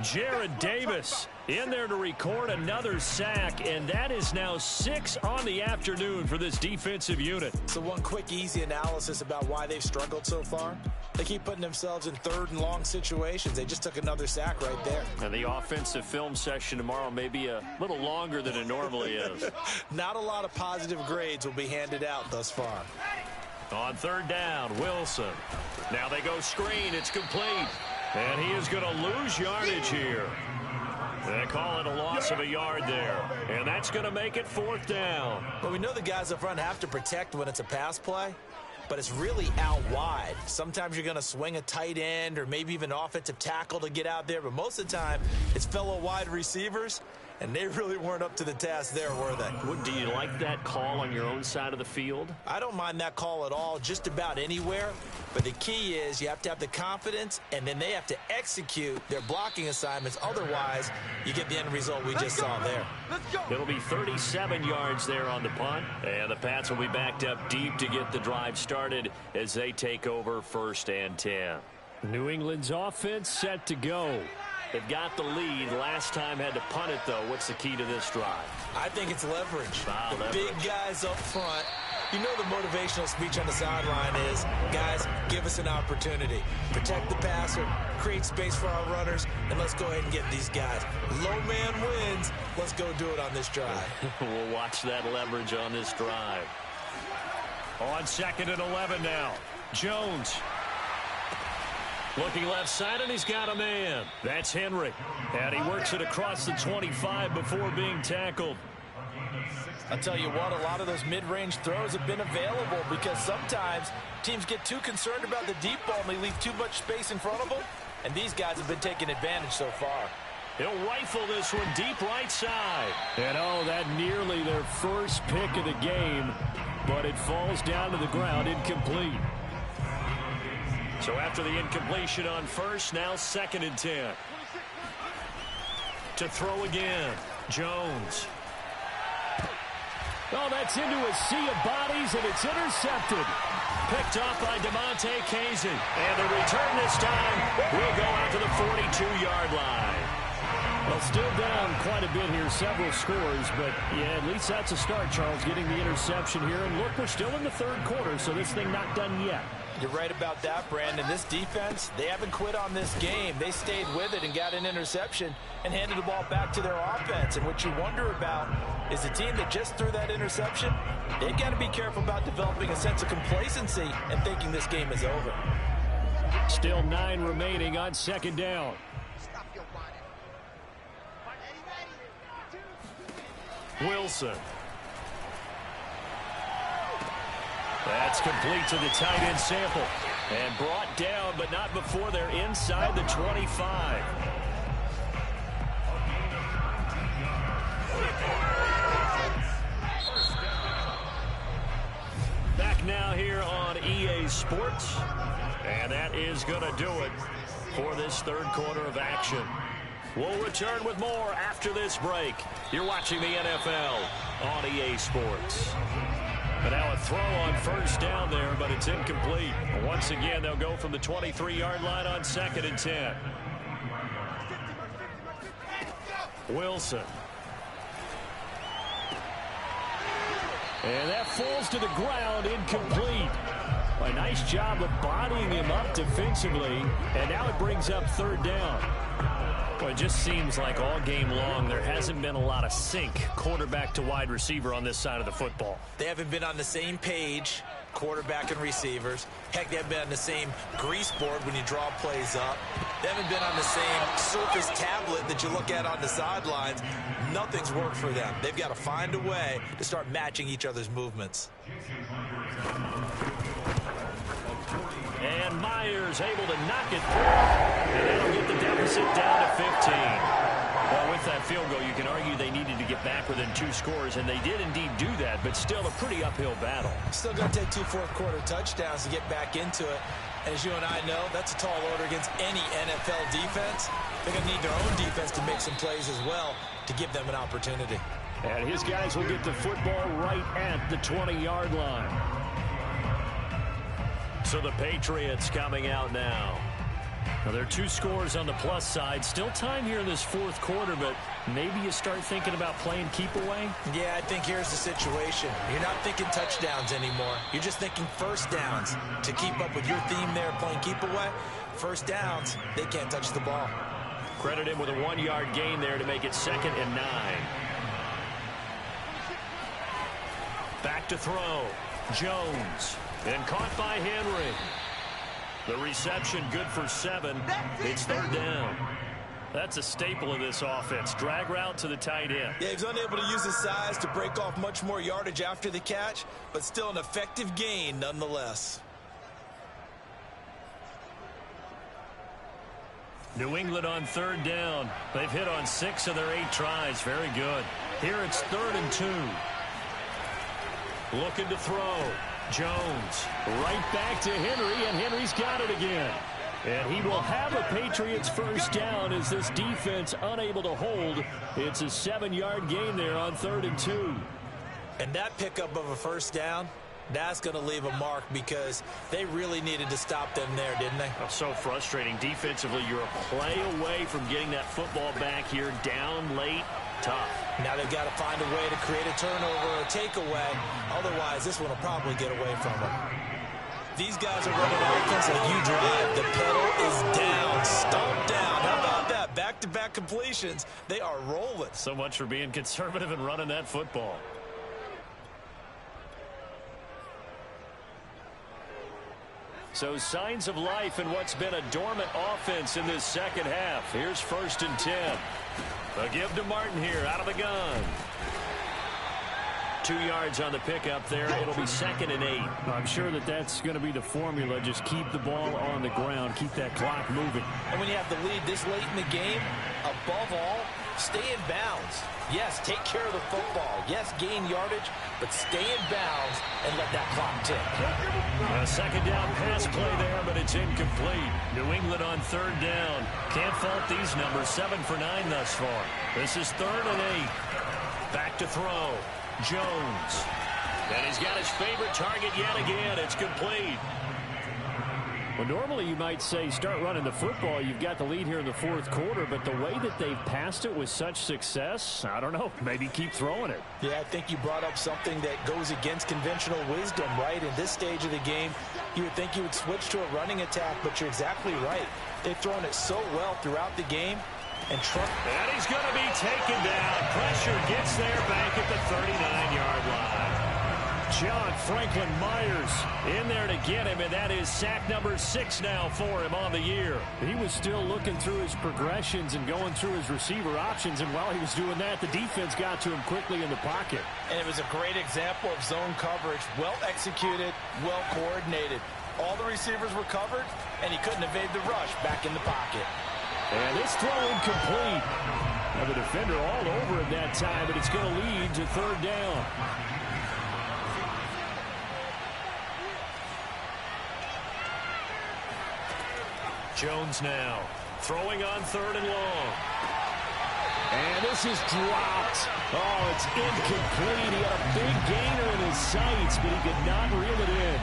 Jared Davis in there to record another sack, and that is now 6 on the afternoon for this defensive unit. So one quick, easy analysis about why they've struggled so far. They keep putting themselves in 3rd and long situations. They just took another sack right there. And the offensive film session tomorrow may be a little longer than it normally is. Not a lot of positive grades will be handed out thus far. On 3rd down, Wilson. Now they go screen. It's complete. And he is going to lose yardage here. They call it a loss of a yard there. And that's going to make it 4th down. But we know the guys up front have to protect when it's a pass play. But it's really out wide. Sometimes you're going to swing a tight end or maybe even offensive tackle to get out there. But most of the time, it's fellow wide receivers. And they really weren't up to the task there, were they? Do you like that call on your own side of the field? I don't mind that call at all, just about anywhere. But the key is you have to have the confidence, and then they have to execute their blocking assignments. Otherwise, you get the end result we just saw there. It'll be 37 yards there on the punt. And the Pats will be backed up deep to get the drive started as they take over 1st and 10. New England's offense set to go. They've got the lead. Last time had to punt it, though. What's the key to this drive? I think it's leverage. Leverage. Big guys up front. You know the motivational speech on the sideline is, guys, give us an opportunity. Protect the passer, create space for our runners, and let's go ahead and get these guys. Low man wins. Let's go do it on this drive. We'll watch that leverage on this drive. On 2nd and 11 now. Jones. Looking left side, and he's got a man. That's Henry. And he works it across the 25 before being tackled. I'll tell you what, a lot of those mid-range throws have been available because sometimes teams get too concerned about the deep ball and they leave too much space in front of them. And these guys have been taking advantage so far. He'll rifle this one deep right side. And that nearly their first pick of the game, but it falls down to the ground incomplete. So after the incompletion on first, now 2nd and 10. To throw again, Jones. That's into a sea of bodies, and it's intercepted. Picked off by DeMonte Casey. And the return this time will go out to the 42-yard line. Well, still down quite a bit here, several scores, but yeah, at least that's a start, Charles, getting the interception here. And look, we're still in the 3rd quarter, so this thing not done yet. You're right about that, Brandon. This defense, they haven't quit on this game. They stayed with it and got an interception and handed the ball back to their offense. And what you wonder about is the team that just threw that interception, they've got to be careful about developing a sense of complacency and thinking this game is over. Still 9 remaining on 2nd down. Wilson. That's complete to the tight end Sample. And brought down, but not before they're inside the 25. Back now here on EA Sports. And that is going to do it for this 3rd quarter of action. We'll return with more after this break. You're watching the NFL on EA Sports. But now a throw on 1st down there, but it's incomplete. Once again, they'll go from the 23-yard line on 2nd and 10. Wilson. And that falls to the ground, incomplete. A nice job of bodying him up defensively, and now it brings up 3rd down. Well, it just seems like all game long there hasn't been a lot of sync quarterback to wide receiver on this side of the football. They haven't been on the same page, quarterback and receivers. Heck, they haven't been on the same grease board when you draw plays up. They haven't been on the same Surface tablet that you look at on the sidelines. Nothing's worked for them. They've got to find a way to start matching each other's movements. And Myers able to knock it through. And that'll get the deficit down to 15. Well, with that field goal, you can argue they needed to get back within 2 scores, and they did indeed do that, but still a pretty uphill battle. Still going to take 2 fourth-quarter touchdowns to get back into it. And as you and I know, that's a tall order against any NFL defense. They're going to need their own defense to make some plays as well to give them an opportunity. And his guys will get the football right at the 20-yard line. So the Patriots coming out now. Now, there are 2 scores on the plus side. Still time here in this 4th quarter, but maybe you start thinking about playing keep away? Yeah, I think here's the situation. You're not thinking touchdowns anymore. You're just thinking first downs. To keep up with your theme there, playing keep away, first downs, they can't touch the ball. Credit him with a 1-yard gain there to make it 2nd and 9. Back to throw. Jones. And caught by Henry. The reception good for 7. It's 3rd down. That's a staple of this offense. Drag route to the tight end. Yeah, he's unable to use his size to break off much more yardage after the catch, but still an effective gain nonetheless. New England on 3rd down. They've hit on 6 of their 8 tries. Very good. Here it's 3rd and 2. Looking to throw. Jones right back to Henry, and Henry's got it again. And he will have a Patriots first down as this defense unable to hold. It's a 7-yard gain there on 3rd and 2. And that pickup of a first down, that's going to leave a mark because they really needed to stop them there, didn't they? Oh, so frustrating. Defensively, you're a play away from getting that football back here down late. Tough. Now they've got to find a way to create a turnover or a takeaway. Otherwise, this one will probably get away from them. These guys are running offense like you drive. The pedal is down. Stomp down. How about that? Back-to-back completions. They are rolling. So much for being conservative and running that football. So signs of life in what's been a dormant offense in this second half. Here's 1st and 10. A give to Martin here out of the gun. 2 yards on the pickup there. It'll be 2nd and 8. I'm sure that that's going to be the formula. Just keep the ball on the ground. Keep that clock moving. And when you have the lead this late in the game, above all, stay in bounds. Yes, take care of the football. Yes, gain yardage, but stay in bounds and let that clock tick. A 2nd down pass play there, but it's incomplete. New England on 3rd down. Can't fault these numbers. 7 for 9 thus far. This is 3rd and 8. Back to throw. Jones. And he's got his favorite target yet again. It's complete. Well, normally you might say start running the football. You've got the lead here in the 4th quarter, but the way that they've passed it with such success, I don't know, maybe keep throwing it. Yeah, I think you brought up something that goes against conventional wisdom, right? In this stage of the game, you would think you would switch to a running attack, but you're exactly right. They've thrown it so well throughout the game. And he's going to be taken down. Pressure gets there back at the 39-yard line. John Franklin Myers in there to get him, and that is sack number 6 now for him on the year. He was still looking through his progressions and going through his receiver options, and while he was doing that, the defense got to him quickly in the pocket. And it was a great example of zone coverage. Well executed, well coordinated. All the receivers were covered, and he couldn't evade the rush back in the pocket. And this throw incomplete. Now the defender all over it that time, but it's going to lead to 3rd down. Jones now throwing on 3rd and long. And this is dropped. Oh, it's incomplete. He had a big gainer in his sights, but he could not reel it in.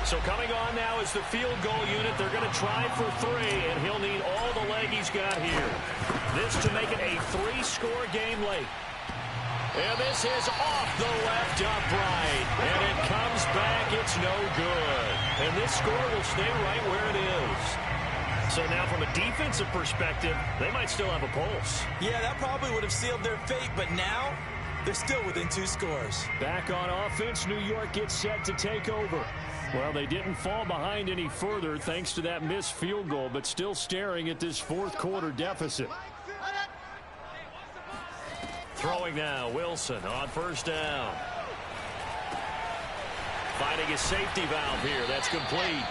So coming on now is the field goal unit. They're going to try for 3, and he'll need all the leg he's got here. This to make it a 3-score game late. And this is off the left upright. And it comes back. It's no good. And this score will stay right where it is. So now from a defensive perspective, they might still have a pulse. Yeah, that probably would have sealed their fate, but now they're still within 2 scores. Back on offense, New York gets set to take over. Well, they didn't fall behind any further thanks to that missed field goal, but still staring at this fourth quarter deficit. Throwing now, Wilson on first down. Finding a safety valve here. That's complete.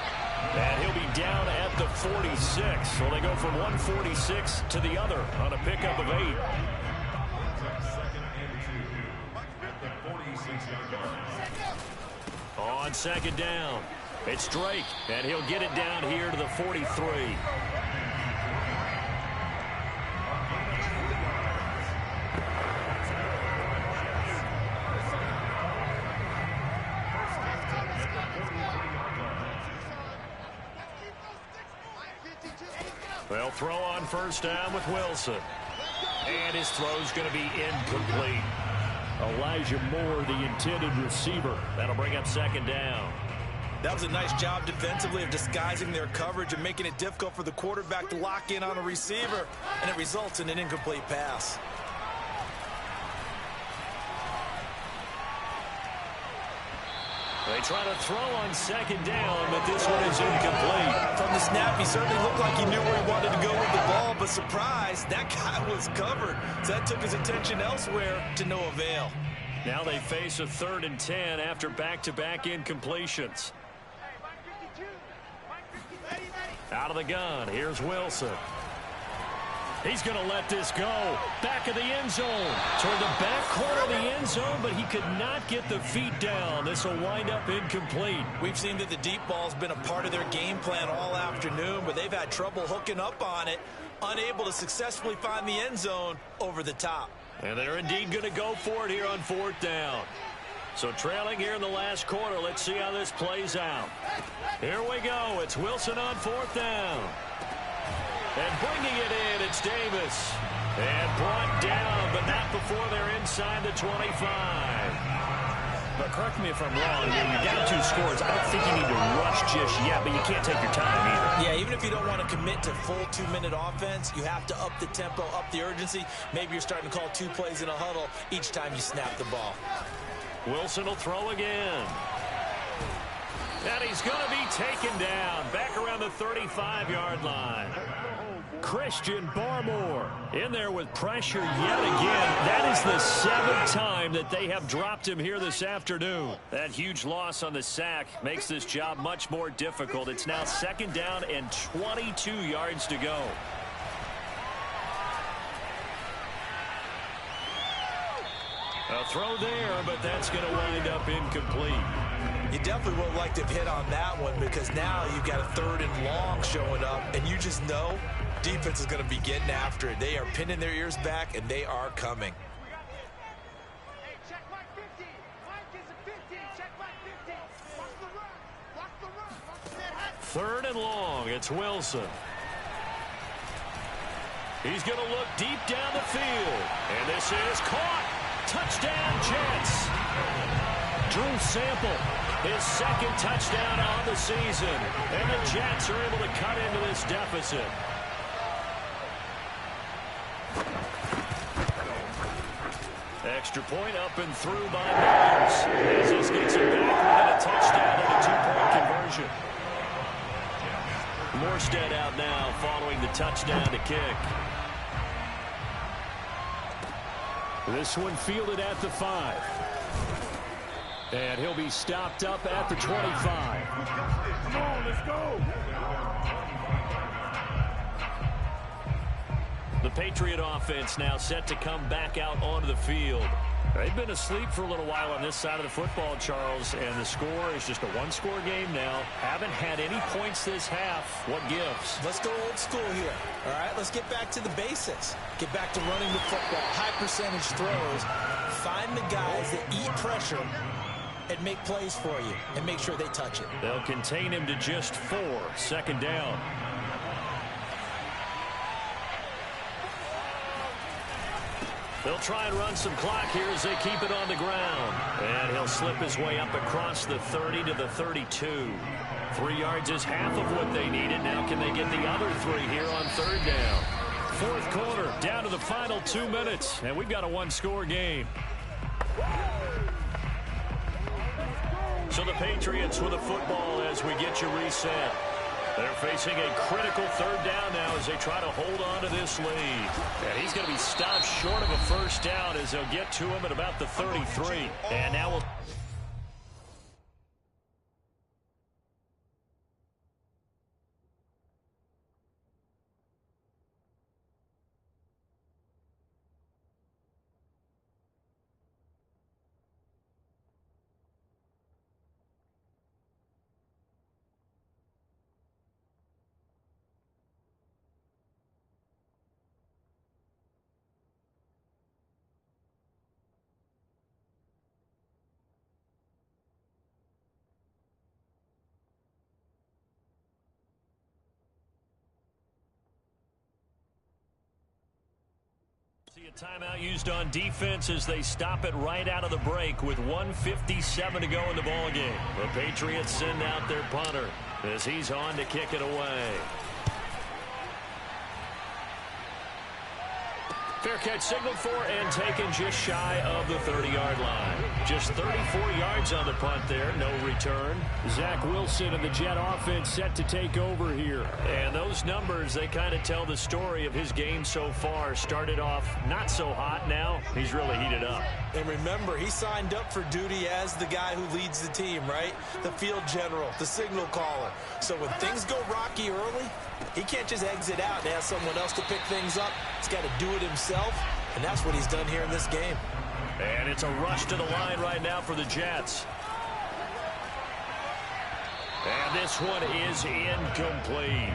And he'll be down at the 46. So they go from 146 to the other on a pickup of 8. On second down, it's Drake, and he'll get it down here to the 43. They'll throw on first down with Wilson. And his throw's going to be incomplete. Elijah Moore, the intended receiver. That'll bring up second down. That was a nice job defensively of disguising their coverage and making it difficult for the quarterback to lock in on a receiver, and it results in an incomplete pass. They try to throw on second down, but this one is incomplete. From the snap, he certainly looked like he knew where he wanted to go with the ball, but surprise, that guy was covered. So that took his attention elsewhere to no avail. Now they face a 3rd and 10 after back-to-back incompletions. Out of the gun, here's Wilson. He's going to let this go. Back of the end zone. Toward the back corner of the end zone, but he could not get the feet down. This will wind up incomplete. We've seen that the deep ball's been a part of their game plan all afternoon, but they've had trouble hooking up on it, unable to successfully find the end zone over the top. And they're indeed going to go for it here on 4th down. So trailing here in the last quarter, let's see how this plays out. Here we go. It's Wilson on 4th down. And bringing it in, it's Davis. And brought down, but not before they're inside the 25. But correct me if I'm wrong, you're down 2 scores. I don't think you need to rush just yet, but you can't take your time either. Yeah, even if you don't want to commit to full 2-minute offense, you have to up the tempo, up the urgency. Maybe you're starting to call 2 plays in a huddle each time you snap the ball. Wilson will throw again. And he's going to be taken down back around the 35-yard line. Christian Barmore in there with pressure yet again. That is the 7th time that they have dropped him here this afternoon. That huge loss on the sack makes this job much more difficult. It's now 2nd down and 22 yards to go. A throw there, but that's going to wind up incomplete. You definitely would like to have hit on that one because now you've got a 3rd and long showing up, and you just know defense is going to be getting after it. They are pinning their ears back, and they are coming. Hey, check Mike 50. Mike is a 50. Check Mike 50. Watch the run. Watch the run. Watch that hat. 3rd and long. It's Wilson. He's going to look deep down the field. And this is caught. Touchdown, Jets. Drew Sample, his 2nd touchdown on the season. And the Jets are able to cut into this deficit. Extra point up and through by Myers. As this gets him back within a touchdown and a 2-point conversion. Morstead out now following the touchdown to kick. This one fielded at the 5. And he'll be stopped up at the 25. Come on, let's go. The Patriot offense now set to come back out onto the field. They've been asleep for a little while on this side of the football, Charles, and the score is just a 1-score game now. Haven't had any points this half. What gives? Let's go old school here. All right, let's get back to the basics. Get back to running the football, high percentage throws. Find the guys that eat pressure and make plays for you and make sure they touch it. They'll contain him to just 4. 2nd down. They'll try and run some clock here as they keep it on the ground. And he'll slip his way up across the 30 to the 32. 3 yards is half of what they needed. Now can they get the other 3 here on 3rd down? 4th quarter, down to the final 2 minutes. And we've got a 1-score game. So the Patriots with a football as we get you reset. They're facing a critical third down now as they try to hold on to this lead. And he's going to be stopped short of a first down as they'll get to him at about the 33. And now we'll... See a timeout used on defense as they stop it right out of the break with 1:57 to go in the ballgame. The Patriots send out their punter as he's on to kick it away. Fair catch signaled for and taken just shy of the 30-yard line. Just 34 yards on the punt there, no return. Zach Wilson and the Jet offense set to take over here. And those numbers, they kind of tell the story of his game so far. Started off not so hot, now he's really heated up. And remember, he signed up for duty as the guy who leads the team, right? The field general, the signal caller. So when things go rocky early, he can't just exit out and ask someone else to pick things up. He's got to do it himself, and that's what he's done here in this game. And it's a rush to the line right now for the Jets. And this one is incomplete.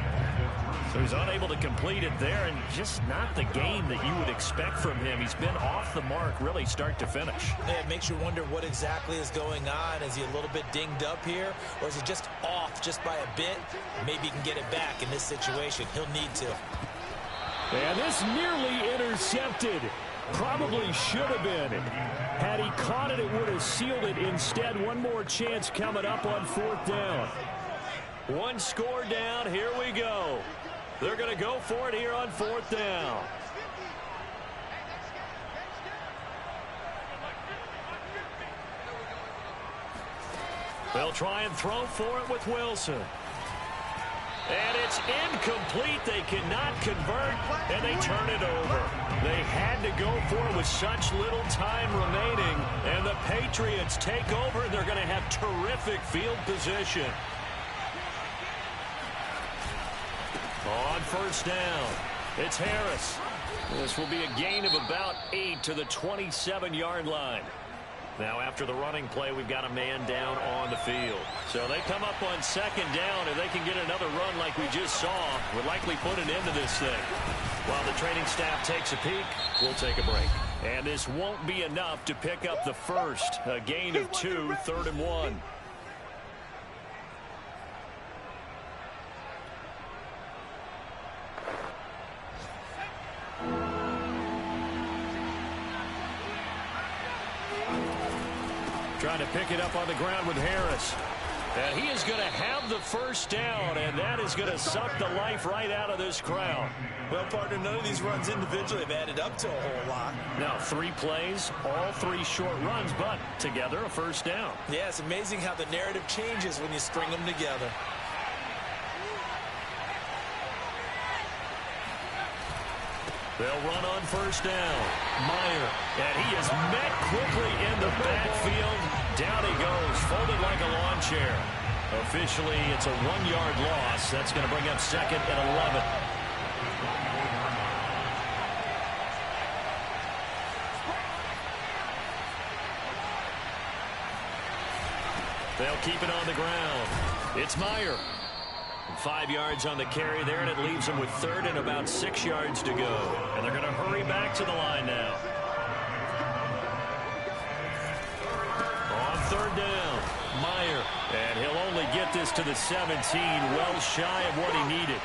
So he's unable to complete it there, and just not the game that you would expect from him. He's been off the mark really start to finish. Yeah, it makes you wonder what exactly is going on. Is he a little bit dinged up here, or is he just off just by a bit? Maybe he can get it back in this situation. He'll need to. And this nearly intercepted. Probably should have been. Had he caught it, it would have sealed it. Instead, one more chance coming up on fourth down. One score down. Here we go. They're going to go for it here on fourth down. They'll try and throw for it with Wilson. And it's incomplete. They cannot convert, and they turn it over. They had to go for it with such little time remaining, and the Patriots take over, and they're going to have terrific field position. On first down, it's Harris. This will be a gain of about 8 to the 27-yard line. Now, after the running play, we've got a man down on the field. So they come up on second down, and they can get another run like we just saw. Would likely put an end to this thing. While the training staff takes a peek, we'll take a break. And this won't be enough to pick up the first. A gain of 2, 3rd and 1. Trying to pick it up on the ground with Harris. And he is going to have the first down, and that is going to suck the life right out of this crowd. Well, partner, none of these runs individually have added up to a whole lot. Now, 3 plays, all 3 short runs, but together a first down. Yeah, it's amazing how the narrative changes when you string them together. They'll run on first down. Meyer, and he is met quickly in the backfield. Down he goes, folded like a lawn chair. Officially, it's a 1-yard loss. That's going to bring up second and 11. They'll keep it on the ground. It's Meyer. 5 yards on the carry there, and it leaves them with 3rd and about 6 yards to go. And they're going to hurry back to the line now. On 3rd down, Meyer. And he'll only get this to the 17, well shy of what he needed.